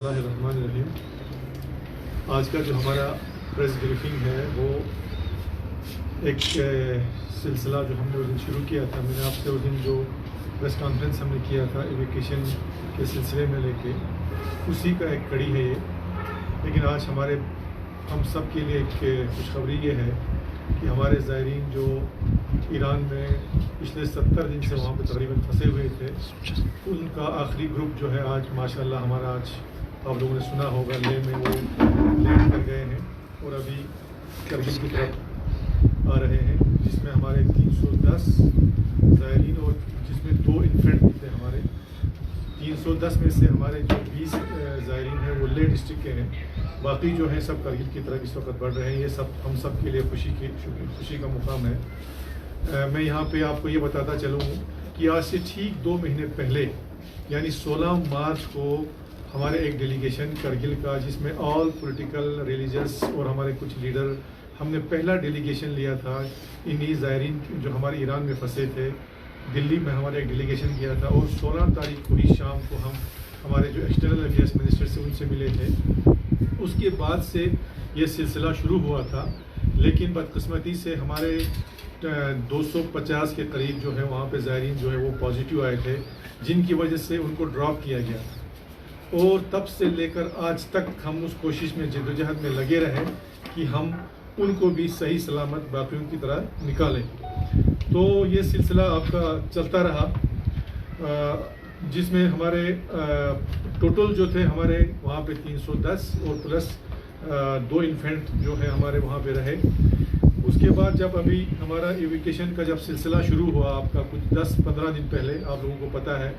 बिस्मिल्लाहिर्रहमानिर्रहीम। आज का जो हमारा प्रेस ब्रीफिंग है वो एक सिलसिला जो हमने उस दिन शुरू किया था। मैंने आपसे उस दिन जो प्रेस कॉन्फ्रेंस हमने किया था एजुकेशन के सिलसिले में लेके, उसी का एक कड़ी है ये। लेकिन आज हम सब के लिए एक खुशखबरी ये है कि हमारे ज़ायरीन जो ईरान में पिछले 70 दिन से वहाँ पे तकरीबन फंसे हुए थे, उनका आखिरी ग्रुप जो है आज माशाल्लाह हमारा आज आप लोगों ने सुना होगा ले में वो लैंड कर गए हैं और अभी करगिल की तरफ आ रहे हैं, जिसमें हमारे 310 ज़ायरीन और जिसमें 2 इन्फेंट थे। हमारे 310 में से हमारे जो 20 ज़ायरीन हैं वो ले डिस्ट्रिक्ट के हैं, बाकी जो है सब करगिल की तरफ इस वक्त बढ़ रहे हैं। ये सब हम सब के लिए खुशी का मुकाम है। मैं यहाँ पे आपको ये बताता चलूँ कि आज से ठीक 2 महीने पहले यानी 16 मार्च को हमारे एक डेलीगेशन करगिल का, जिसमें ऑल पॉलिटिकल रिलीजियस और हमारे कुछ लीडर, हमने पहला डेलीगेशन लिया था इन्हीं ज़ायरीन जो हमारे ईरान में फंसे थे। दिल्ली में हमारे एक डेलीगेशन किया था और 16 तारीख को ही शाम को हम हमारे जो एक्सटर्नल अफेयर्स मिनिस्टर से उनसे मिले थे। उसके बाद से ये सिलसिला शुरू हुआ था, लेकिन बदकिस्मती से हमारे 250 के करीब जो है वहाँ पे ज़ायरीन जो है वो पॉजिटिव आए थे, जिनकी वजह से उनको ड्रॉप किया गया। और तब से लेकर आज तक हम उस कोशिश में जद्दोजहद में लगे रहे कि हम उनको भी सही सलामत बाकियों की तरह निकालें। तो ये सिलसिला आपका चलता रहा, जिसमें हमारे टोटल जो थे हमारे वहाँ पे 310 और प्लस 2 इन्फेंट जो है हमारे वहाँ पे रहे। उसके बाद जब अभी हमारा एविकेशन का जब सिलसिला शुरू हुआ आपका कुछ 10-15 दिन पहले, आप लोगों को पता है,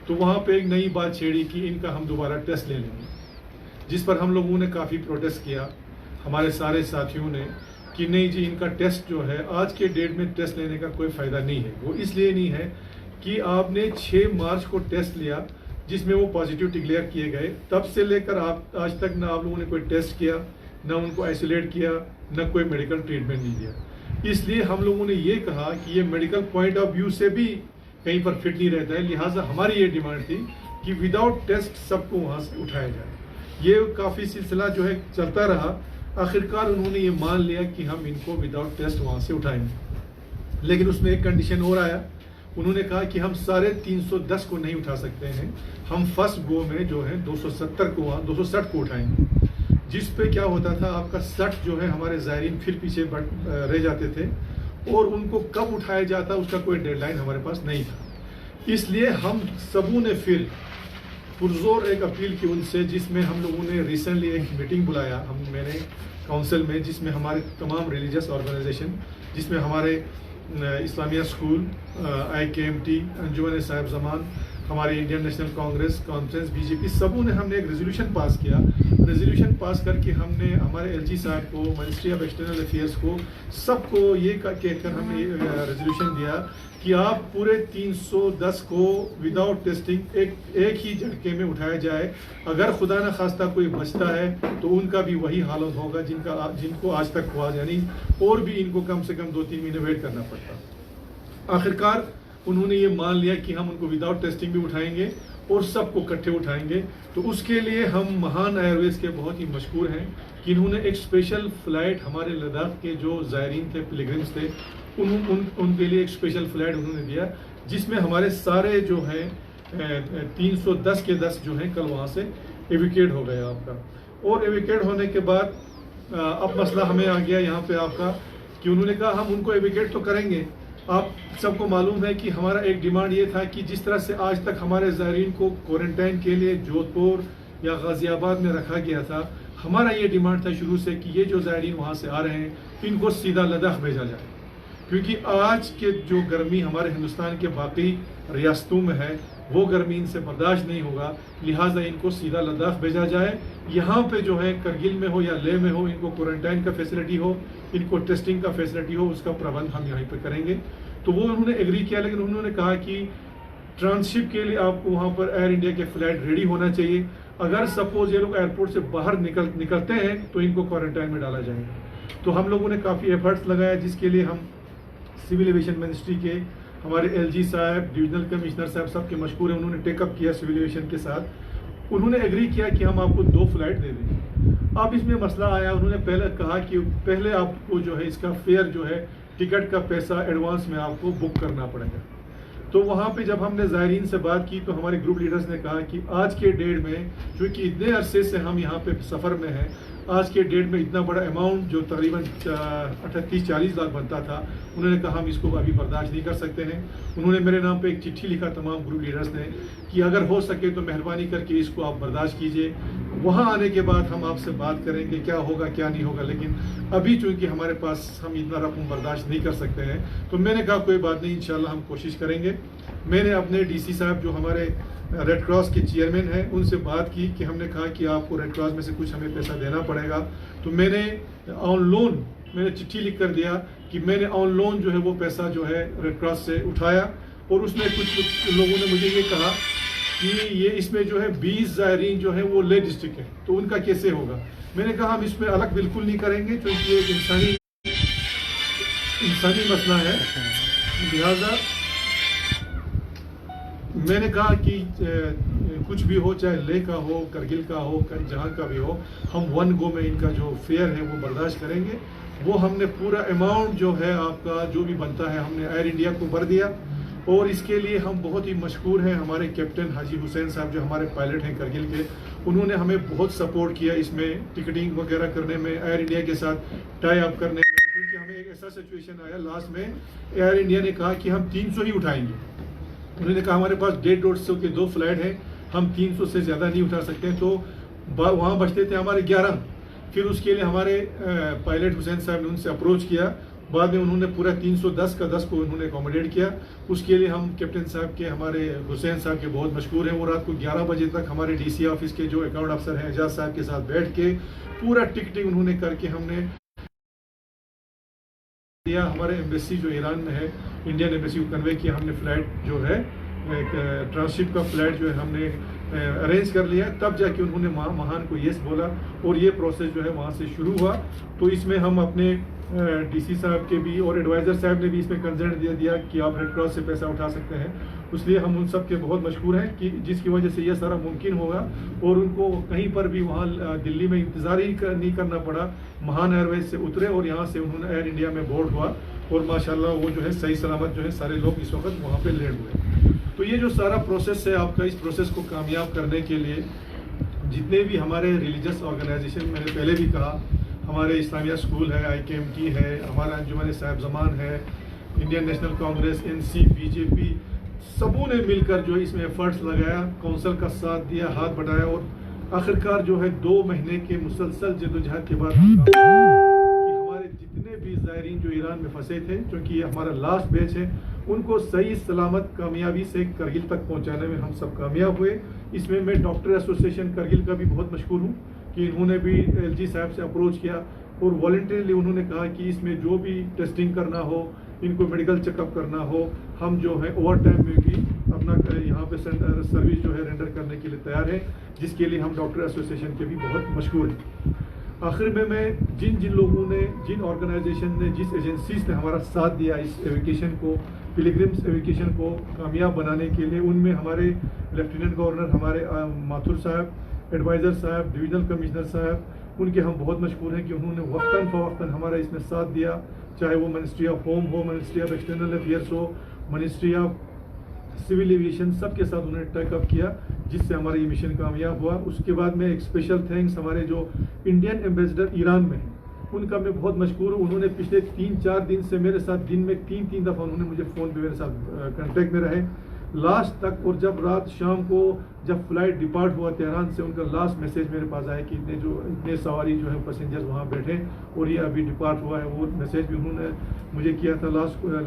तो वहाँ पे एक नई बात छेड़ी कि इनका हम दोबारा टेस्ट ले लेंगे, जिस पर हम लोगों ने काफ़ी प्रोटेस्ट किया, हमारे सारे साथियों ने, कि नहीं जी इनका टेस्ट जो है आज के डेट में टेस्ट लेने का कोई फ़ायदा नहीं है। वो इसलिए नहीं है कि आपने 6 मार्च को टेस्ट लिया जिसमें वो पॉजिटिव डिक्लेयर किए गए, तब से लेकर आप आज तक ना आप लोगों ने कोई टेस्ट किया, ना उनको आइसोलेट किया, ना कोई मेडिकल ट्रीटमेंट नहीं दिया। इसलिए हम लोगों ने ये कहा कि ये मेडिकल पॉइंट ऑफ व्यू से भी कहीं पर फिट नहीं रहता है। लिहाजा हमारी ये डिमांड थी कि विदाउट टेस्ट सबको वहाँ से उठाया जाए। ये काफ़ी सिलसिला जो है चलता रहा। आखिरकार उन्होंने ये मान लिया कि हम इनको विदाउट टेस्ट वहाँ से उठाएंगे, लेकिन उसमें एक कंडीशन और आया। उन्होंने कहा कि हम सारे 310 को नहीं उठा सकते हैं, हम फर्स्ट गो में जो है 270 को वहाँ 260 को उठाएंगे। जिस पे क्या होता था आपका 60 जो है हमारे ज़ायरीन फिर पीछे रह जाते थे और उनको कब उठाया जाता उसका कोई डेडलाइन हमारे पास नहीं था। इसलिए हम सबों ने फिर पुरजोर एक अपील की उनसे, जिसमें हम लोगों ने रिसेंटली एक मीटिंग बुलाया मैंने काउंसिल में, जिसमें हमारे तमाम रिलीजियस ऑर्गेनाइजेशन, जिसमें हमारे इस्लामिया स्कूल, IKMT, अंजुमन साहिब जमान, हमारे Indian national Congress, conference, BJP, सबों ने हमने एक रेजोल्यूशन पास किया। रेजोल्यूशन पास करके हमने हमारे LG साहब को, मिनिस्ट्री ऑफ एक्सटर्नल अफेयर्स को, सबको ये कहकर हमने रेजोल्यूशन दिया कि आप पूरे 310 को विदाउट टेस्टिंग एक ही झटके में उठाया जाए। अगर खुदा न खास्ता कोई बचता है तो उनका भी वही हालत होगा जिनको आज तक हुआ, यानी और भी इनको कम से कम 2-3 महीने वेट करना पड़ता। आखिरकार उन्होंने ये मान लिया कि हम उनको विदाउट टेस्टिंग भी उठाएंगे और सबको इकट्ठे उठाएंगे। तो उसके लिए हम महान एयरवेज के बहुत ही मशहूर हैं कि इन्होंने एक स्पेशल फ़्लाइट हमारे लद्दाख के जो ज़ायरीन थे, पिलग्रिम्स थे, उनके लिए एक स्पेशल फ़्लाइट उन्होंने दिया, जिसमें हमारे सारे जो हैं 310 के 10 जो हैं कल वहाँ से एविकेट हो गए आपका। और एविकेट होने के बाद अब मसला हमें आ गया यहाँ पे आपका कि उन्होंने कहा हम उनको एविकेट तो करेंगे। आप सबको मालूम है कि हमारा एक डिमांड ये था कि जिस तरह से आज तक हमारे ज़ायरीन को क्वारंटाइन के लिए जोधपुर या गाज़ियाबाद में रखा गया था, हमारा ये डिमांड था शुरू से कि ये जो ज़ायरीन वहाँ से आ रहे हैं इनको सीधा लद्दाख भेजा जाए, क्योंकि आज के जो गर्मी हमारे हिंदुस्तान के बाकी रियासतों में है वो गर्मी इनसे बर्दाश्त नहीं होगा। लिहाजा इनको सीधा लद्दाख भेजा जाए। यहाँ पे जो है करगिल में हो या लेह में हो, इनको क्वारंटाइन का फैसिलिटी हो, इनको टेस्टिंग का फैसिलिटी हो, उसका प्रबंध हम यहाँ पे करेंगे। तो वो उन्होंने एग्री किया, लेकिन उन्होंने कहा कि ट्रांसशिप के लिए आपको वहाँ पर एयर इंडिया के फ़्लाइट रेडी होना चाहिए। अगर सपोज ये लोग एयरपोर्ट से बाहर निकलते हैं तो इनको क्वारंटाइन में डाला जाएगा। तो हम लोगों ने काफ़ी एफर्ट्स लगाया, जिसके लिए हम सिविल एविएशन मिनिस्ट्री के हमारे LG साहब, डिविजनल कमिश्नर साहब सबके मशहूर हैं, उन्होंने टेकअप किया सिविल एविएशन के साथ उन्होंने एग्री किया कि हम आपको 2 फ्लाइट दे देंगे। अब इसमें मसला आया, उन्होंने पहले कहा कि पहले आपको जो है इसका फेयर जो है टिकट का पैसा एडवांस में आपको बुक करना पड़ेगा। तो वहाँ पे जब हमने ज़ायरीन से बात की तो हमारे ग्रुप लीडर्स ने कहा कि आज के डेट में, क्योंकि इतने अरसे से हम यहाँ पे सफ़र में हैं, आज के डेट में इतना बड़ा अमाउंट जो तकरीबन 38-40 लाख बनता था, उन्होंने कहा हम इसको अभी बर्दाश्त नहीं कर सकते हैं। उन्होंने मेरे नाम पे एक चिट्ठी लिखा तमाम ग्रुप लीडर्स ने कि अगर हो सके तो मेहरबानी करके इसको आप बर्दाश्त कीजिए, वहाँ आने के बाद हम आपसे बात करेंगे क्या होगा क्या नहीं होगा, लेकिन अभी चूँकि हमारे पास हम इतना रकम बर्दाश्त नहीं कर सकते हैं। तो मैंने कहा कोई बात नहीं, इंशाल्लाह हम कोशिश करेंगे। मैंने अपने डीसी साहब जो हमारे रेड क्रॉस के चेयरमैन हैं उनसे बात की कि हमने कहा कि आपको रेड क्रॉस में से कुछ हमें पैसा देना पड़ेगा। तो मैंने ऑन लोन मैंने चिट्ठी लिख कर दिया कि मैंने ऑन लोन जो है वो पैसा जो है रेड क्रॉस से उठाया, और उसमें कुछ लोगों ने मुझे ये कहा कि ये इसमें जो है 20 ज़ायरीन जो है वो ले डिस्ट्रिक्ट है, तो उनका कैसे होगा। मैंने कहा हम इसमें अलग बिल्कुल नहीं करेंगे, क्योंकि एक इंसानी मसला है। लिहाजा मैंने कहा कि कुछ भी हो, चाहे लेह का हो, करगिल का हो, जहाँ का भी हो, हम 1 गो में इनका जो फेयर है वो बर्दाश्त करेंगे। वो हमने पूरा अमाउंट जो है आपका जो भी बनता है हमने एयर इंडिया को भर दिया, और इसके लिए हम बहुत ही मशहूर हैं। हमारे कैप्टन हाजी हुसैन साहब जो हमारे पायलट हैं करगिल के, उन्होंने हमें बहुत सपोर्ट किया इसमें टिकटिंग वगैरह करने में, एयर इंडिया के साथ टाई अप करने में, क्योंकि हमें एक ऐसा सिचुएशन आया लास्ट में एयर इंडिया ने कहा कि हम 300 ही उठाएंगे। उन्होंने कहा हमारे पास 150-150 के 2 फ्लाइट हैं, हम 300 से ज़्यादा नहीं उठा सकते। तो वहाँ बचते थे हमारे 11। फिर उसके लिए हमारे पायलट हुसैन साहब ने उनसे अप्रोच किया, बाद में उन्होंने पूरा 310 का 10 को उन्होंने अकोमोडेट किया। उसके लिए हम कैप्टन साहब के, हमारे हुसैन साहब के बहुत मशहूर हैं, वो रात को 11 बजे तक हमारे डीसी ऑफिस के जो अकाउंट अफसर हैं एजाज साहब के साथ बैठ के पूरा टिकटिंग उन्होंने करके हमने दिया। हमारे एम्बेसी जो ईरान में है, इंडियन एम्बेसी को कन्वे किया हमने, फ्लाइट जो है ट्रांसशिप का फ्लाइट जो है हमने अरेंज कर लिया। तब जाके उन्होंने महान को येस बोला, और ये प्रोसेस जो है वहाँ से शुरू हुआ। तो इसमें हम अपने डीसी साहब के भी और एडवाइज़र साहब ने भी इसमें कंसर्न दे दिया कि आप रेड क्रॉस से पैसा उठा सकते हैं। इसलिए हम उन सब के बहुत मशहूर हैं कि जिसकी वजह से यह सारा मुमकिन होगा, और उनको कहीं पर भी वहाँ दिल्ली में इंतज़ार ही नहीं करना पड़ा। महान एयरवेज से उतरे और यहाँ से उन्होंने एयर इंडिया में बोर्ड हुआ, और माशाल्लाह वो जो है सही सलामत जो है सारे लोग इस वक्त वहाँ पे लैंड हुए। तो ये जो सारा प्रोसेस है आपका, इस प्रोसेस को कामयाब करने के लिए जितने भी हमारे रिलीजियस ऑर्गेनाइजेशन, मैंने पहले भी कहा, हमारे इस्लामिया स्कूल है, IKMT है, हमारा अंजुमन साहिब जमान है, Indian national Congress, NC, BJP, सबों ने मिलकर जो इसमें एफर्ट्स लगाया, काउंसिल का साथ दिया, हाथ बढ़ाया, और आखिरकार जो है 2 महीने के मुसलसल जद्दोजहद के बाद कि हमारे जितने भी ज़ायरीन जो ईरान में फंसे थे, क्योंकि ये हमारा लास्ट बैच है, उनको सही सलामत कामयाबी से करगिल तक पहुंचाने में हम सब कामयाब हुए। इसमें मैं डॉक्टर एसोसिएशन करगिल का भी बहुत मशहूर हूँ कि इन्होंने भी LG साहब से अप्रोच किया, और वॉलंटियरली उन्होंने कहा कि इसमें जो भी टेस्टिंग करना हो, इनको मेडिकल चेकअप करना हो, हम जो है ओवर टाइम में भी अपना यहाँ पे सर्विस जो है रेंडर करने के लिए तैयार है, जिसके लिए हम डॉक्टर एसोसिएशन के भी बहुत मशहूर हैं। आखिर में मैं जिन लोगों ने, जिन ऑर्गेनाइजेशन ने, जिस एजेंसीज ने हमारा साथ दिया इस एविकेशन को, पिलग्रिम्स एविकेशन को कामयाब बनाने के लिए, उनमें हमारे लेफ्टिनेंट गवर्नर हमारे माथुर साहब, एडवाइज़र साहब, डिविजनल कमिश्नर साहब, उनके हम बहुत मशहूर हैं कि उन्होंने वक्तन फ़वक्तन हमारा इसमें साथ दिया। चाहे वो मिनिस्ट्री ऑफ होम हो, मिनिस्ट्री ऑफ एक्सटर्नल अफेयर्स हो, मिनिस्ट्री ऑफ सिविल एविएशन, सबके साथ उन्होंने टेकअप किया, जिससे हमारा ये मिशन कामयाब हुआ। उसके बाद में एक स्पेशल थैंक्स हमारे जो इंडियन एम्बेसडर ईरान में हैं, उनका मैं बहुत मशहूर हूँ। उन्होंने पिछले 3-4 दिन से मेरे साथ दिन में 3-3 दफ़ा उन्होंने मुझे फ़ोन पे मेरे साथ कांटेक्ट में रहे लास्ट तक। और जब रात शाम को जब फ्लाइट डिपार्ट हुआ तेहरान से, उनका लास्ट मैसेज मेरे पास आया कि इतने सवारी जो है पैसेंजर्स वहाँ बैठे और ये अभी डिपार्ट हुआ है, वो मैसेज भी उन्होंने मुझे किया था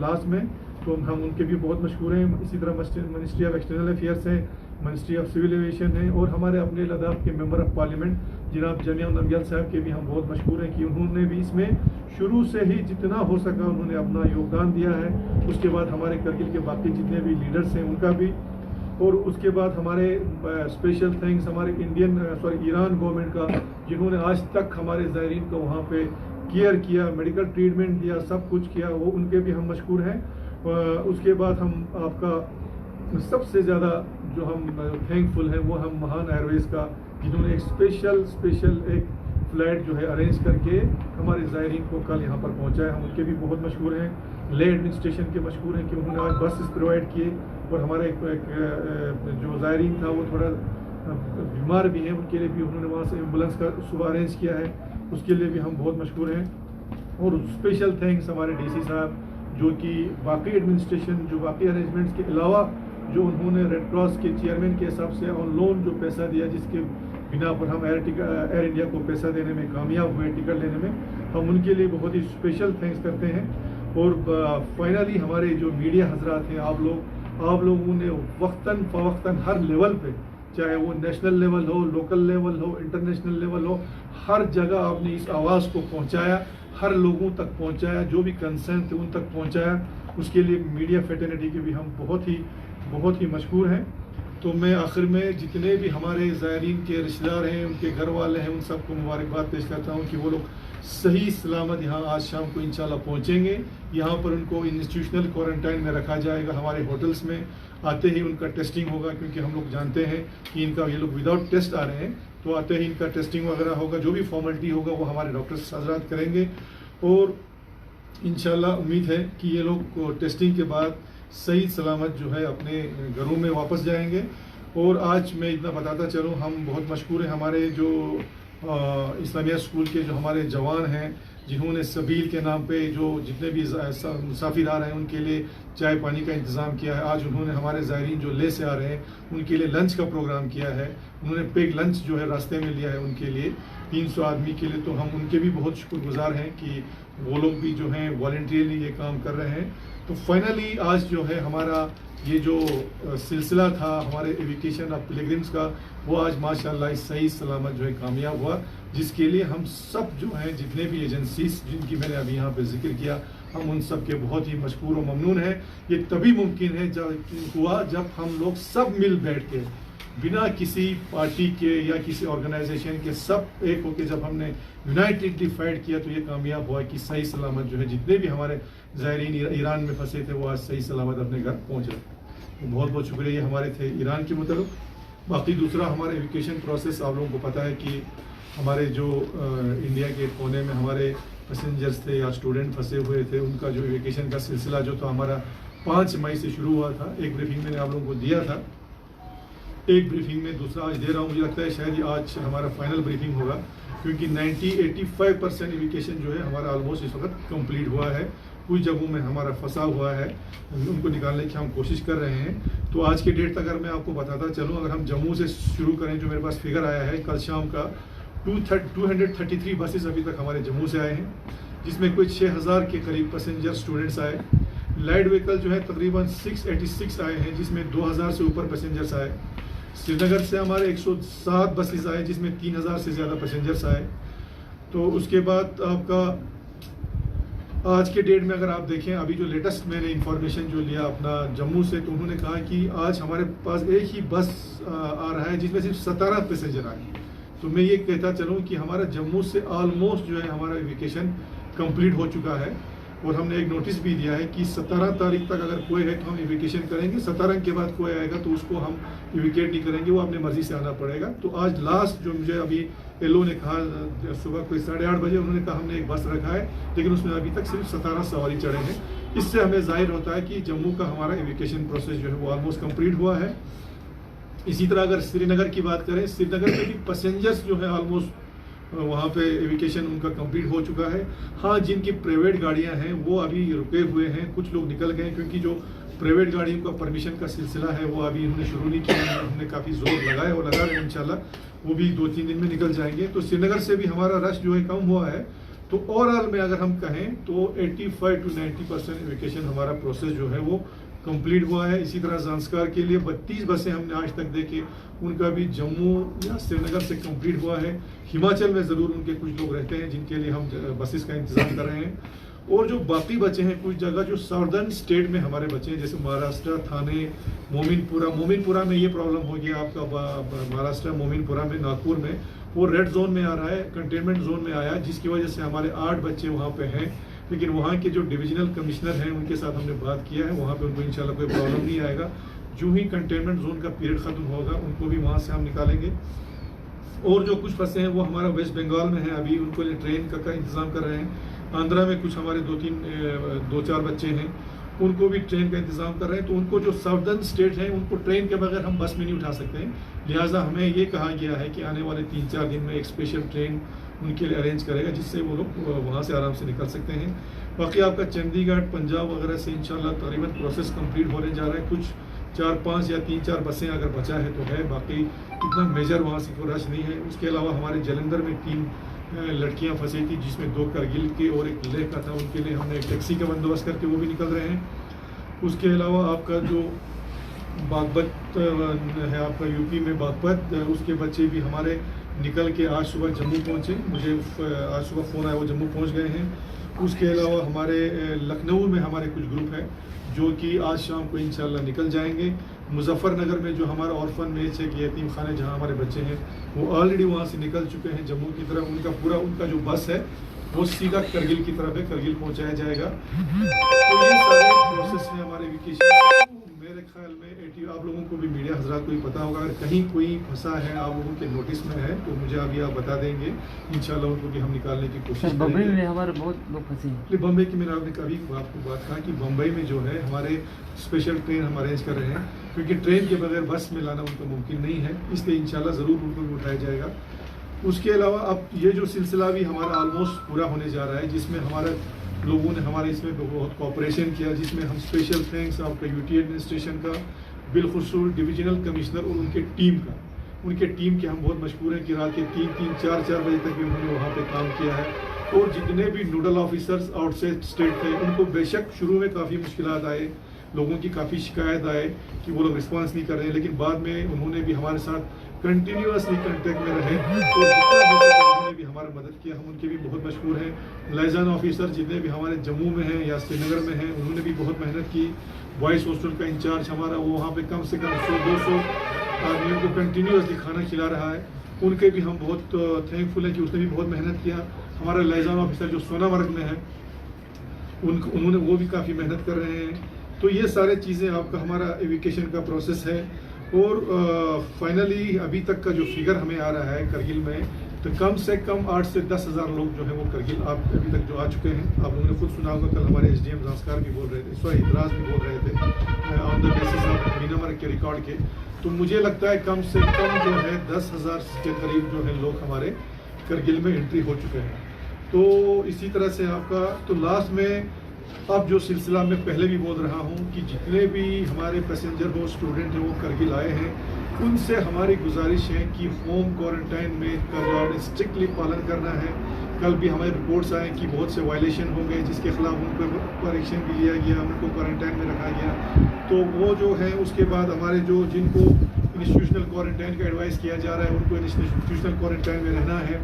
लास्ट में। तो हम उनके भी बहुत मशहूर हैं। इसी तरह मिनिस्ट्री ऑफ एक्सटर्नल अफेयर्स है, मिनिस्ट्री ऑफ सिविल एविएशन है, और हमारे अपने लद्दाख के मेंबर ऑफ पार्लियामेंट जनाब जमिया नमगियाल साहब के भी हम बहुत मशहूर हैं कि उन्होंने भी इसमें शुरू से ही जितना हो सका उन्होंने अपना योगदान दिया है। उसके बाद हमारे करगिल के बाकी जितने भी लीडर्स हैं उनका भी, और उसके बाद हमारे स्पेशल थैंक्स हमारे ईरान गवर्नमेंट का, जिन्होंने आज तक हमारे ज़ायरीन को वहाँ पे केयर किया, मेडिकल ट्रीटमेंट दिया, सब कुछ किया, वो उनके भी हम मशहूर हैं। उसके बाद हम आपका सबसे ज़्यादा जो हम थैंकफुल हैं वो हम महान एयरवेज़ का, जिन्होंने एक स्पेशल एक फ़्लाइट जो है अरेंज करके हमारे ज़ायरीन को कल यहाँ पर पहुँचाया। हम उनके भी बहुत मशहूर हैं, ले एडमिनिस्ट्रेशन के मशहूर हैं कि उन्होंने आज बसेस प्रोवाइड किए, और हमारे एक जो ज़ायरीन था वो थोड़ा बीमार भी हैं, उनके लिए भी उन्होंने वहाँ से एम्बुलेंस का सुबह अरेंज किया है, उसके लिए भी हम बहुत मशहूर हैं। और स्पेशल थैंक्स हमारे डीसी साहब, जो कि बाकी एडमिनिस्ट्रेशन, जो बाकी अरेंजमेंट्स के अलावा जो उन्होंने रेड क्रॉस के चेयरमैन के हिसाब से ऑन लोन जो पैसा दिया, जिसके बिना पर हम एयर इंडिया को पैसा देने में कामयाब हुए, टिकट लेने में, हम उनके लिए बहुत ही स्पेशल थैंक्स करते हैं। और फाइनली हमारे जो मीडिया हजरात हैं, आप लोगों ने वक्तन फ़वक्तन हर लेवल पे, चाहे वो नेशनल लेवल हो, लोकल लेवल हो, इंटरनेशनल लेवल हो, हर जगह आपने इस आवाज़ को पहुंचाया, हर लोगों तक पहुंचाया, जो भी कंसर्न थे उन तक पहुंचाया। उसके लिए मीडिया फ्रेटर्निटी के भी हम बहुत ही मशहूर हैं। तो मैं आखिर में जितने भी हमारे ज़ायरीन के रिश्तेदार हैं, उनके घर वाले हैं, उन सबको मुबारकबाद पेश करता हूँ कि वो लोग सही सलामत यहाँ आज शाम को इंशाल्लाह पहुँचेंगे। यहाँ पर उनको इंस्टीट्यूशनल क्वारंटाइन में रखा जाएगा हमारे होटल्स में। आते ही उनका टेस्टिंग होगा, क्योंकि हम लोग जानते हैं कि ये लोग विदाउट टेस्ट आ रहे हैं, तो आते ही इनका टेस्टिंग वगैरह होगा, जो भी फॉर्मेलिटी होगा वो हमारे डॉक्टर्स हजरात करेंगे। और इंशाल्लाह उम्मीद है कि ये लोग टेस्टिंग के बाद सही सलामत जो है अपने घरों में वापस जाएंगे। और आज मैं इतना बताता चलूँ, हम बहुत मशहूर हैं, हमारे जो इस्लामिया स्कूल के जो हमारे जवान हैं, जिन्होंने सबील के नाम पे जो जितने भी मुसाफिर आ रहे हैं उनके लिए चाय पानी का इंतज़ाम किया है। आज उन्होंने हमारे ज़ायरीन जो ले से आ रहे हैं उनके लिए लंच का प्रोग्राम किया है, उन्होंने पेग लंच जो है रास्ते में लिया है उनके लिए 300 आदमी के लिए। तो हम उनके भी बहुत शुक्रगुजार हैं कि वो लोग भी जो हैं वॉलंटियरली ये काम कर रहे हैं। तो फाइनली आज जो है हमारा ये जो सिलसिला था हमारे एविकेशन ऑफ पिलग्रिम्स का, वो आज माशाल्लाह सही सलामत जो है कामयाब हुआ, जिसके लिए हम सब जो हैं जितने भी एजेंसीज जिनकी मैंने अभी यहाँ पे जिक्र किया, हम उन सब के बहुत ही मशकूर और ममनून हैं। ये तभी मुमकिन है जब हम लोग सब मिल बैठ के, बिना किसी पार्टी के या किसी ऑर्गेनाइजेशन के, सब एक होकर जब हमने यूनाइटेडली फाइट किया, तो ये कामयाब हुआ कि सही सलामत जो है जितने भी हमारे ज़ायरीन ईरान में फंसे थे वो आज सही सलामत अपने घर पहुँच रहे। तो बहुत बहुत शुक्रिया। ये हमारे थे ईरान के मुताबिक। बाकी दूसरा हमारा एविकेशन प्रोसेस, आप लोगों को पता है कि हमारे जो इंडिया के कोने में हमारे पैसेंजर्स थे या स्टूडेंट फंसे हुए थे, उनका जो एविकेशन का सिलसिला जो था हमारा 5 मई से शुरू हुआ था। एक ब्रीफिंग मैंने आप लोगों को दिया था, एक ब्रीफिंग में दूसरा आज दे रहा हूँ। मुझे लगता है शायद आज हमारा फाइनल ब्रीफिंग होगा, क्योंकि 85% एविकेशन जो है हमारा ऑलमोस्ट इस वक्त कंप्लीट हुआ है। कुछ जगहों में हमारा फंसा हुआ है, उनको निकालने की हम कोशिश कर रहे हैं। तो आज के डेट तक अगर मैं आपको बताता चलूँ, अगर हम जम्मू से शुरू करें, जो मेरे पास फिगर आया है कल शाम का, 233 बसेस अभी तक हमारे जम्मू से आए हैं, जिसमें कुछ 6000 के करीब पैसेंजर स्टूडेंट्स आए। लाइट व्हीकल जो है तकरीबन 686 आए हैं, जिसमें 2000 से ऊपर पैसेंजर्स आए। श्रीनगर से हमारे 107 बसेस आए, जिसमें 3000 से ज़्यादा पैसेंजर्स आए। तो उसके बाद आपका आज के डेट में अगर आप देखें, अभी जो लेटेस्ट मैंने इंफॉर्मेशन जो लिया अपना जम्मू से, तो उन्होंने कहा कि आज हमारे पास एक ही बस आ रहा है जिसमें सिर्फ 17 पैसेंजर आए। तो मैं ये कहता चलूँ कि हमारा जम्मू से ऑलमोस्ट जो है हमारा एविकेशन कंप्लीट हो चुका है। और हमने एक नोटिस भी दिया है कि 17 तारीख तक अगर कोई है तो हम एविकेशन करेंगे, 17 के बाद कोई आएगा तो उसको हम एविकेट नहीं करेंगे, वो अपने मर्जी से आना पड़ेगा। तो आज लास्ट जो मुझे अभी एलओ ने कहा, सुबह कोई 8:30 बजे उन्होंने कहा हमने एक बस रखा है, लेकिन उसमें अभी तक सिर्फ 17 सवारी चढ़े हैं। इससे हमें जाहिर होता है कि जम्मू का हमारा एविकेशन प्रोसेस जो है वो ऑलमोस्ट कंप्लीट हुआ है। इसी तरह अगर श्रीनगर की बात करें, श्रीनगर में भी पैसेंजर्स जो है ऑलमोस्ट वहाँ पे एविकेशन उनका कंप्लीट हो चुका है। हाँ, जिनकी प्राइवेट गाड़ियाँ हैं वो अभी रुके हुए हैं, कुछ लोग निकल गए, क्योंकि जो प्राइवेट गाड़ियों का परमिशन का सिलसिला है वो अभी इन्होंने शुरू नहीं किया। हमने काफ़ी जोर लगाया और लगा रहे हैं, इंशाल्लाह वो भी 2-3 दिन में निकल जाएंगे। तो श्रीनगर से भी हमारा रश जो है कम हुआ है। तो ओवरऑल में अगर हम कहें तो 85 to 90% एविकेशन हमारा प्रोसेस जो है वो कंप्लीट हुआ है। इसी तरह ज़ांस्कार के लिए 32 बसें हमने आज तक देखे, उनका भी जम्मू या श्रीनगर से कंप्लीट हुआ है। हिमाचल में ज़रूर उनके कुछ लोग रहते हैं जिनके लिए हम बसेस का इंतज़ाम कर रहे हैं। और जो बाकी बचे हैं कुछ जगह जो साउदर्न स्टेट में हमारे बचे हैं, जैसे महाराष्ट्र, थाने, मोमिनपुरा में ये प्रॉब्लम हो गया आपका, महाराष्ट्र मोमिनपुरा में, नागपुर में वो रेड जोन में आ रहा है, कंटेनमेंट जोन में आया, जिसकी वजह से हमारे 8 बच्चे वहाँ पे हैं। लेकिन वहाँ के जो डिविजनल कमिश्नर हैं उनके साथ हमने बात किया है, वहाँ पे उनको इंशाल्लाह कोई प्रॉब्लम नहीं आएगा। जो ही कंटेनमेंट जोन का पीरियड ख़त्म होगा उनको भी वहाँ से हम निकालेंगे। और जो कुछ फंसे हैं वो हमारा वेस्ट बंगाल में है, अभी उनको लिए ट्रेन का इंतज़ाम कर रहे हैं। आंध्रा में कुछ हमारे दो चार बच्चे हैं, उनको भी ट्रेन का इंतज़ाम कर रहे हैं। तो उनको जो साउदर्न स्टेट हैं उनको ट्रेन के बगैर हम बस में नहीं उठा सकते हैं, लिहाजा हमें ये कहा गया है कि आने वाले 3-4 दिन में एक स्पेशल ट्रेन उनके लिए अरेंज करेगा, जिससे वो लोग वहाँ से आराम से निकल सकते हैं। बाकी आपका चंडीगढ़, पंजाब वगैरह से इंशाल्लाह तकरीबन प्रोसेस कंप्लीट होने जा रहा है। कुछ 4-5 या 3-4 बसें अगर बचा है तो है, बाकी इतना मेजर वहाँ से कोई रश नहीं है। उसके अलावा हमारे जलंधर में 3 लड़कियां फंसी थी, जिसमें 2 करगिल के और 1 लेह का था। उनके लिए हमने एक टैक्सी का बंदोबस्त करके वो भी निकल रहे हैं। उसके अलावा आपका जो बागपत है, आपका यूपी में बागपत, उसके बच्चे भी हमारे निकल के आज सुबह जम्मू पहुँचे। मुझे आज सुबह फ़ोन आया, वो जम्मू पहुँच गए हैं। उसके अलावा हमारे लखनऊ में हमारे कुछ ग्रुप है जो कि आज शाम को इंशाल्लाह निकल जाएंगे। मुजफ्फरनगर में जो हमारा ऑर्फन मेच है कि यतीम खाने जहाँ हमारे बच्चे हैं, वो ऑलरेडी वहाँ से निकल चुके हैं जम्मू की तरफ। उनका जो बस है वो सीधा करगिल की तरफ है, करगिल पहुँचाया जाएगा। तो ये सारे प्रोसेस हैं हमारे वेकेशन। मेरे ख्याल में आप लोगों को भी, मीडिया हजरात को भी पता होगा, अगर कहीं कोई फंसा है आप लोगों के नोटिस में है तो मुझे अभी आप बता देंगे, इंशाल्लाह उनको भी हम निकालने की कोशिश करेंगे। बम्बई में हमारे बहुत लोग फंसे हैं। बम्बई की मैंने आपने कभी आपको बात कहा कि बम्बई में जो है हमारे स्पेशल ट्रेन हम अरेंज कर रहे हैं, क्योंकि ट्रेन के बगैर बस में लाना उनको मुमकिन नहीं है, इसलिए इंशाल्लाह ज़रूर उनको भी उठाया जाएगा। उसके अलावा अब ये जो सिलसिला भी हमारा ऑलमोस्ट पूरा होने जा रहा है, जिसमें हमारा लोगों ने हमारे इसमें बहुत कोऑपरेशन किया, जिसमें हम स्पेशल थैंक्स आपका यूटी एडमिनिस्ट्रेशन का, बिलखुसूस डिविजनल कमिश्नर और उनके टीम के हम बहुत मशहूर हैं कि रात के 3-3, 4-4 बजे तक भी उन्होंने वहाँ पे काम किया है। और जितने भी नोडल ऑफिसर्स आउटसाइड स्टेट थे, उनको बेशक शुरू में काफ़ी मुश्किलात आए, लोगों की काफ़ी शिकायत आए कि वो लोग रिस्पांस नहीं कर रहे हैं, लेकिन बाद में उन्होंने भी हमारे साथ कंटिन्यूसली कांटेक्ट में रहे और जितना हो सका उन्होंने भी हमारी मदद किया। हम उनके भी बहुत मशहूर हैं। लाइजान ऑफिसर जितने भी हमारे जम्मू में हैं या श्रीनगर में हैं, उन्होंने भी बहुत मेहनत की। बॉयज़ हॉस्टल का इंचार्ज हमारा, वो वहाँ पे कम से कम 100-200 आदमियों को कंटिन्यूसली खाना खिला रहा है, उनके भी हम बहुत थैंकफुल हैं कि उसने भी बहुत मेहनत किया। हमारा लाइजान ऑफिसर जो सोनामर्ग में है, उन्होंने वो भी काफ़ी मेहनत कर रहे हैं। तो ये सारे चीज़ें आपका हमारा एविकेशन का प्रोसेस है। और फाइनली अभी तक का जो फिगर हमें आ रहा है करगिल में, तो कम से कम 8 से 10 हज़ार लोग जो है वो करगिल आप अभी तक जो आ चुके हैं। आप लोगों ने खुद सुना होगा, कल हमारे SDM ज़ांस्कार भी बोल रहे थे, सॉरी इतराज़ भी बोल रहे थे ऑन द बेसिस ऑफ मीनामर के रिकॉर्ड के। तो मुझे लगता है कम से कम जो है 10,000 के करीब जो है लोग हमारे करगिल में एंट्री हो चुके हैं। तो इसी तरह से आपका तो लास्ट में अब जो सिलसिला मैं पहले भी बोल रहा हूँ कि जितने भी हमारे पैसेंजर हो, स्टूडेंट हैं, वो करगिल आए हैं, उनसे हमारी गुजारिश है कि होम क्वारंटाइन में का जो आपने स्ट्रिक्टली पालन करना है। कल भी हमारे रिपोर्ट्स आए कि बहुत से वायलेशन हो गए, जिसके खिलाफ उन पर एक्शन भी लिया गया, उनको क्वारंटाइन में रखा गया। तो वो जो है उसके बाद हमारे जिनको इंस्टीट्यूशनल क्वारंटाइन का एडवाइस किया जा रहा है, उनको इंस्टीट्यूशनल क्वारंटाइन में रहना है।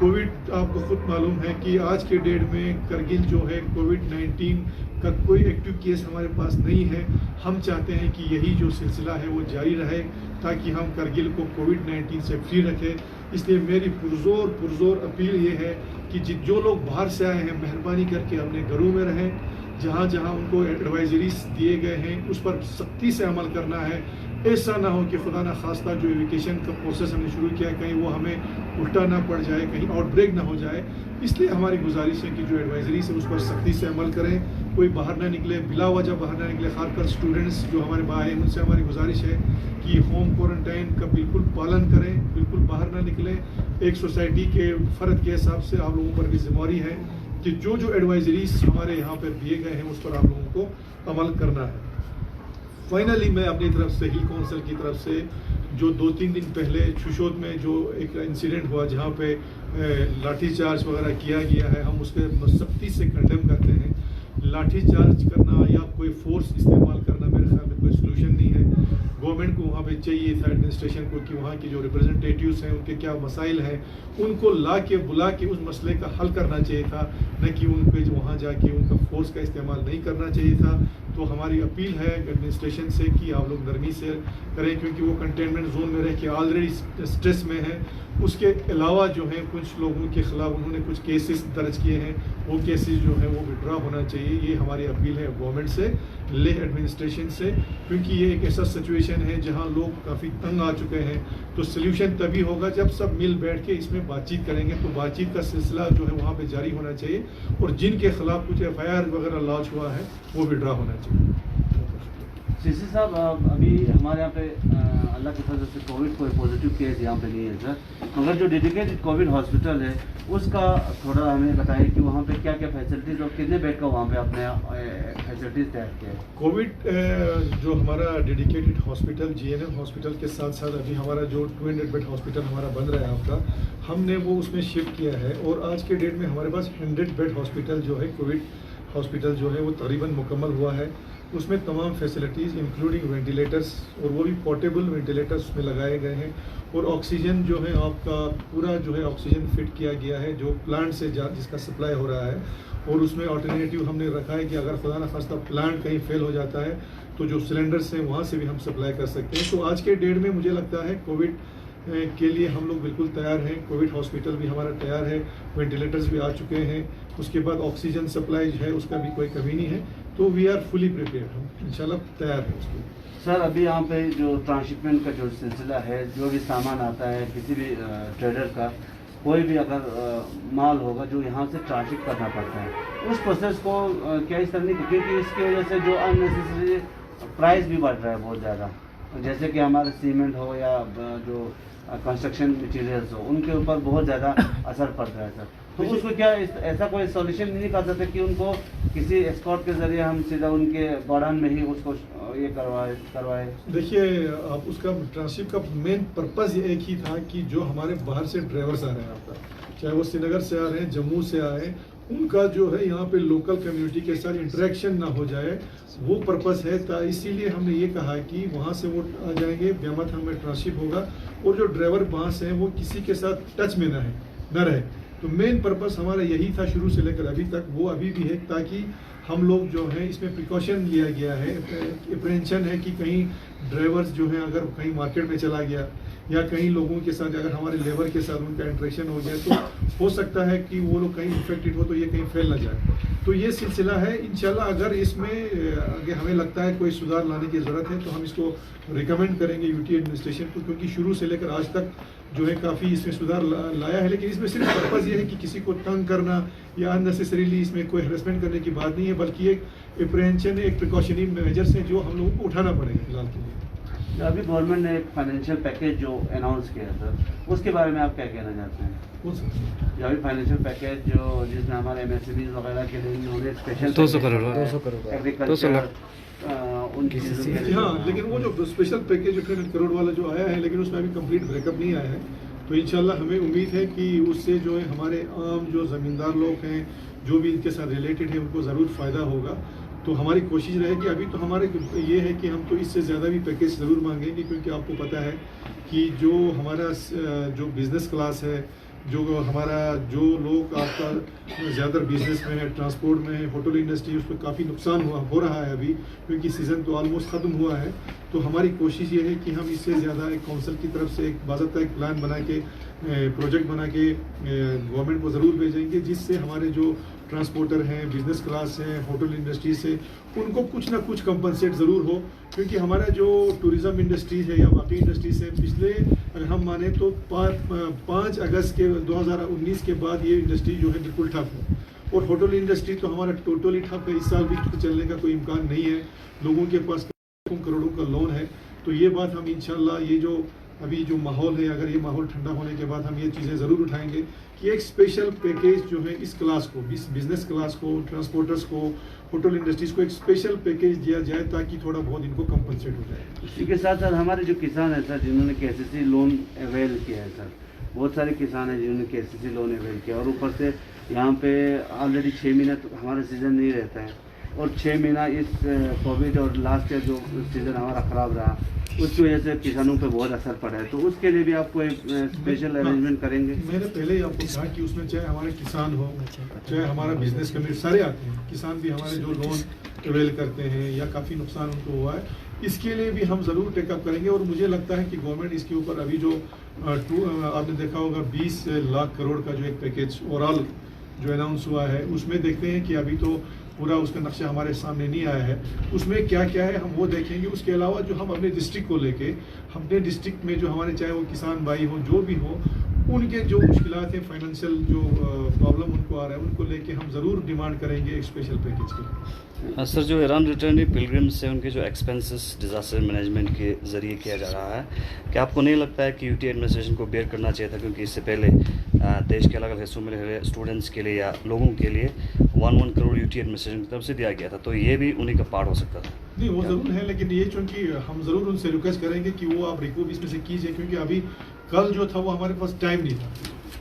कोविड आपको खुद मालूम है कि आज के डेट में करगिल जो है कोविड-19 का कोई एक्टिव केस हमारे पास नहीं है। हम चाहते हैं कि यही जो सिलसिला है वो जारी रहे ताकि हम करगिल को कोविड-19 से फ्री रखें। इसलिए मेरी पुरजोर अपील ये है कि जो लोग बाहर से आए हैं, मेहरबानी करके अपने घरों में रहें। जहाँ जहाँ उनको एडवाइजरीज दिए गए हैं उस पर सख्ती से अमल करना है। ऐसा ना हो कि खुदा ना खास्ता जो एविकेशन का प्रोसेस हमने शुरू किया है कहीं वो हमें उल्टा ना पड़ जाए, कहीं आउटब्रेक ना हो जाए। इसलिए हमारी गुजारिश है कि जो एडवाइजरीज है उस पर सख्ती से अमल करें, कोई बाहर ना निकले, बिला वजह बाहर ना निकले। खासकर स्टूडेंट्स जो हमारे बाहर हैं उनसे हमारी गुजारिश है कि होम क्वारंटाइन का बिल्कुल पालन करें, बिल्कुल बाहर ना निकलें। एक सोसाइटी के फ़र्द के हिसाब से आप लोगों पर भी जिम्मेदारी है कि जो एडवाइजरीज हमारे यहाँ पर दिए गए हैं उस पर आप लोगों को अमल करना है। फाइनली मैं अपनी तरफ से हिल काउंसिल की तरफ से जो 2-3 दिन पहले शुशोद में जो एक इंसिडेंट हुआ जहाँ पे लाठीचार्ज वगैरह किया गया है, हम उसके सख्ती से कंडेम करते हैं। लाठीचार्ज करना या कोई फोर्स इस्तेमाल करना मेरे ख्याल में कोई सोल्यूशन नहीं है। गवर्नमेंट को वहाँ पे चाहिए था, एडमिनिस्ट्रेशन को, कि वहाँ के जो रिप्रेजेंटेटिव्स हैं उनके क्या मसाइल हैं उनको बुला के उस मसले का हल करना चाहिए था, न कि उनको वहाँ जाके उनका फोर्स का इस्तेमाल नहीं करना चाहिए था। तो हमारी अपील है एडमिनिस्ट्रेशन से कि आप लोग नरमी से करें, क्योंकि वो कंटेनमेंट जोन में रह के ऑलरेडी स्ट्रेस में है। उसके अलावा जो है कुछ लोगों के ख़िलाफ़ उन्होंने कुछ केसेस दर्ज किए हैं, वो केसेस जो है वो विड्रॉ होना चाहिए। ये हमारी अपील है गवर्नमेंट से, लेह एडमिनिस्ट्रेशन से, क्योंकि ये एक ऐसा सिचुएशन है जहां लोग काफ़ी तंग आ चुके हैं। तो सल्यूशन तभी होगा जब सब मिल बैठ के इसमें बातचीत करेंगे। तो बातचीत का सिलसिला जो है वहाँ पे जारी होना चाहिए और जिनके खिलाफ कुछ FIR वगैरह लॉन्च हुआ है वो विड्रॉ होना चाहिए। सीसी साहब, अभी हमारे यहाँ पे अल्लाह की फजल से कोविड कोई पॉजिटिव केस यहाँ पे नहीं है सर, मगर जो डेडिकेटेड कोविड हॉस्पिटल है उसका थोड़ा हमें बताइए कि वहाँ पे क्या क्या फैसिलिटीज़ और कितने बेड का वहाँ पे अपने फैसिलिटीज़ तैयार किया है। कोविड जो हमारा डेडिकेटेड हॉस्पिटल GNM हॉस्पिटल के साथ साथ अभी हमारा जो 200 बेड हॉस्पिटल हमारा बन रहा है आपका, हमने वो उसमें शिफ्ट किया है और आज के डेट में हमारे पास 100 बेड हॉस्पिटल जो है कोविड हॉस्पिटल जो है वो तकरीबन मुकम्मल हुआ है। उसमें तमाम फैसिलिटीज़ इंक्लूडिंग वेंटिलेटर्स और वो भी पोर्टेबल वेंटिलेटर्स उसमें लगाए गए हैं और ऑक्सीजन जो है आपका पूरा जो है ऑक्सीजन फिट किया गया है जो प्लांट से जिसका सप्लाई हो रहा है। और उसमें अल्टरनेटिव हमने रखा है कि अगर खुदा न खास्ता प्लांट कहीं फेल हो जाता है तो जो सिलेंडर्स हैं वहाँ से भी हम सप्लाई कर सकते हैं। तो आज के डेट में मुझे लगता है कोविड के लिए हम लोग बिल्कुल तैयार हैं। कोविड हॉस्पिटल भी हमारा तैयार है, वेंटिलेटर्स भी आ चुके हैं, उसके बाद ऑक्सीजन सप्लाई है उसका भी कोई कमी नहीं है। तो वी आर फुली प्रिपेयर्ड, हम इंशाल्लाह तैयार हैं उसको। सर, अभी यहाँ पे जो ट्रांसशिपमेंट का जो सिलसिला है, जो भी सामान आता है किसी भी ट्रेडर का, कोई भी अगर माल होगा जो यहाँ से ट्रांसशिप करना पड़ता है, उस प्रोसेस को क्या इस तरह नहीं, क्योंकि इसकी वजह से जो अननेसेसरी प्राइस भी बढ़ रहा है बहुत ज़्यादा, जैसे कि हमारे सीमेंट हो या जो कंस्ट्रक्शन मटेरियल्स हो, उनके ऊपर बहुत ज़्यादा असर पड़ रहा है सर। तो उसको क्या ऐसा कोई सॉल्यूशन नहीं कर सकते कि उनको किसी एक्सपोर्ट के ज़रिए हम सीधा उनके गोडाउन में ही उसको ये करवाए? देखिए, आप उसका ट्रांसशिप का मेन पर्पज़ ये एक ही था कि जो हमारे बाहर से ड्राइवर्स आ रहे हैं आपका, चाहे वो श्रीनगर से आ रहे हैं, जम्मू से आए, उनका जो है यहाँ पे लोकल कम्युनिटी के साथ इंटरेक्शन ना हो जाए, वो पर्पस है। इसीलिए हमने ये कहा कि वहाँ से वो आ जाएंगे, ब्यामत हमें ट्रांसशिप होगा और जो ड्राइवर वहाँ से हैं वो किसी के साथ टच में ना रहे। तो मेन पर्पस हमारा यही था शुरू से लेकर अभी तक, वो अभी भी है, ताकि हम लोग जो है इसमें प्रिकॉशन लिया गया है, अप्रेंशन है कि कहीं ड्राइवर्स जो है अगर कहीं मार्केट में चला गया या कहीं लोगों के साथ अगर हमारे लेबर के साथ उनका इंटरेक्शन हो गया तो हो सकता है कि वो लोग कहीं इन्फेक्टेड हो तो ये कहीं फैल ना जाए। तो ये सिलसिला है। इंशाल्लाह अगर इसमें अगर हमें लगता है कोई सुधार लाने की ज़रूरत है तो हम इसको रिकमेंड करेंगे यूटी एडमिनिस्ट्रेशन को, क्योंकि शुरू से लेकर आज तक जो है काफ़ी इसमें सुधार लाया है। लेकिन इसमें सिर्फ पर्पज़ ये है कि किसी को तंग करना या अननेसेसरीली इसमें कोई हरेसमेंट करने की बात नहीं है, बल्कि एक अप्रेंशन एक प्रिकॉशनरी मेजर्स हैं जो हम लोगों को उठाना पड़ेगा फिलहाल के लिए। अभी गवर्नमेंट ने एक फाइनेंशियल पैकेज जो अनाउंस किया सर, उसके बारे में आप क्या कहना चाहते हैं? जो अभी फाइनेंशियल पैकेज जो जिसमें हमारे MSMEs वगैरह के लिए उन्होंने स्पेशल 200 करोड़ एग्रीकल्चर हाँ, लेकिन वो जो स्पेशल पैकेज 200 करोड़ वाला जो आया है, लेकिन उसमें अभी कंप्लीट ब्रेकअप नहीं आया है। तो इंशाल्लाह हमें उम्मीद है कि उससे जो है हमारे आम जो ज़मींदार लोग हैं जो भी इनके साथ रिलेटेड है उनको ज़रूर फ़ायदा होगा। तो हमारी कोशिश रहेगी। अभी तो हमारे ये है कि हम तो इससे ज़्यादा भी पैकेज ज़रूर मांगेंगे, क्योंकि आपको पता है कि जो हमारा जो बिज़नेस क्लास है, जो हमारा जो लोग आपका ज़्यादा बिजनेस में है, ट्रांसपोर्ट में है, होटल इंडस्ट्री, उस पर काफ़ी नुकसान हो रहा है अभी, क्योंकि सीज़न तो ऑलमोस्ट ख़त्म हुआ है। तो हमारी कोशिश ये है कि हम इससे ज़्यादा एक काउंसिल की तरफ से एक बाज़ाब्ता एक प्लान बना के प्रोजेक्ट बना के गवर्नमेंट को ज़रूर भेजेंगे, जिससे हमारे जो ट्रांसपोर्टर हैं, बिज़नेस क्लास हैं, होटल इंडस्ट्री से उनको कुछ ना कुछ कंपनसेट ज़रूर हो। क्योंकि हमारा जो टूरिज़म इंडस्ट्री है या बाकी इंडस्ट्री से पिछले अगर हम माने तो 5 अगस्त के 2019 के बाद ये इंडस्ट्री जो है बिल्कुल ठप है। और होटल इंडस्ट्री तो हमारा टोटली ठप है, इस साल भी चलने का कोई इम्कान नहीं है। लोगों के पास करोड़ों का लोन है। तो ये बात हम इंशाल्लाह ये जो अभी जो माहौल है, अगर ये माहौल ठंडा होने के बाद हम ये चीज़ें ज़रूर उठाएंगे कि एक स्पेशल पैकेज जो है इस क्लास को, इस बिज़नेस क्लास को, ट्रांसपोर्टर्स को, होटल इंडस्ट्रीज़ को एक स्पेशल पैकेज दिया जाए ताकि थोड़ा बहुत इनको कंपनसेट हो जाए। इसी के साथ साथ हमारे जो किसान हैं सर, जिन्होंने KCC लोन अवेल किया है सर, बहुत सारे किसान हैं जिन्होंने KCC लोन अवेल किया, और ऊपर से यहाँ पे ऑलरेडी 6 महीना तो हमारा सीज़न नहीं रहता है, और 6 महीना इस कोविड और लास्ट ईयर जो सीज़न हमारा ख़राब रहा उसकी वजह से किसानों पे बहुत असर पड़ा है। तो उसके लिए भी आपको एक स्पेशल अरेंजमेंट करेंगे? मैंने पहले ही आपको कहा कि उसमें चाहे हमारे किसान हो, चाहे हमारा बिजनेस कम्युनिटी, सारे आते हैं। किसान भी हमारे जो लोन अवेल करते हैं या काफ़ी नुकसान उनको हुआ है, इसके लिए भी हम ज़रूर टेकअप करेंगे। और मुझे लगता है कि गवर्नमेंट इसके ऊपर अभी जो आपने देखा होगा 20 लाख करोड़ का जो एक पैकेज ओवरऑल जो अनाउंस हुआ है, उसमें देखते हैं कि अभी तो पूरा उसका नक्शा हमारे सामने नहीं आया है, उसमें क्या क्या है हम वो देखेंगे। उसके अलावा जो हम अपने डिस्ट्रिक्ट को लेके, अपने डिस्ट्रिक्ट में जो हमारे चाहे वो किसान भाई हो जो भी हो, उनके जो मुश्किलात हैं, फाइनेंशियल जो प्रॉब्लम उनको आ रहा है, उनको लेके हम ज़रूर डिमांड करेंगे एक स्पेशल पैकेज के लिए। सर, जो ईरान रिटर्निंग पिलग्रिम्स है उनके जो एक्सपेंसेस डिज़ास्टर मैनेजमेंट के ज़रिए किया जा रहा है, क्या आपको नहीं लगता है कि यूटी एडमिनिस्ट्रेशन को बेयर करना चाहिए था? क्योंकि इससे पहले देश के अलग अलग हिस्सों में रह स्टूडेंट्स के लिए या लोगों के लिए 1 करोड़ यूटी एडमिनिस्ट्रेशन की तरफ से दिया गया था, तो ये भी उन्हीं का पार्ट हो सकता था। नहीं, वो ज़रूर है, लेकिन ये चूँकि हम ज़रूर उनसे रिक्वेस्ट करेंगे कि वो आप रिकूप इसमें से कीजिए, क्योंकि अभी कल जो था वो हमारे पास टाइम नहीं था।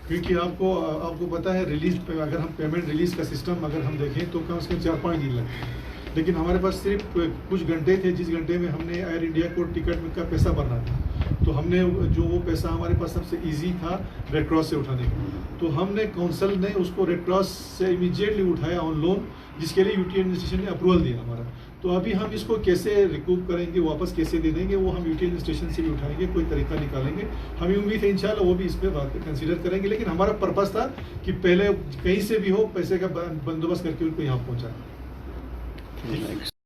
क्योंकि आपको पता है रिलीज पे अगर हम पेमेंट रिलीज़ का सिस्टम अगर हम देखें तो कम से कम 4-5 दिन लगते हैं, लेकिन हमारे पास सिर्फ कुछ घंटे थे जिस घंटे में हमने एयर इंडिया को टिकट का पैसा भरना था। तो हमने जो वो पैसा हमारे पास सबसे इजी था रेड क्रॉस से उठाने का, तो हमने काउंसिल ने उसको रेड क्रॉस से इमीडिएटली उठाया ऑन लोन, जिसके लिए यूटी एडमिनिस्ट्रेशन ने अप्रूवल दिया हमारा। तो अभी हम इसको कैसे रिकूप करेंगे, वापस कैसे दे देंगे, वो हम यूटी एडमिनिस्ट्रेशन से भी उठाएंगे, कोई तरीका निकालेंगे। हमें उम्मीद है इंशाल्लाह वो भी इस पर बात कंसीडर करेंगे, लेकिन हमारा पर्पस था कि पहले कहीं से भी हो पैसे का बंदोबस्त करके उनको यहाँ पहुँचाएं।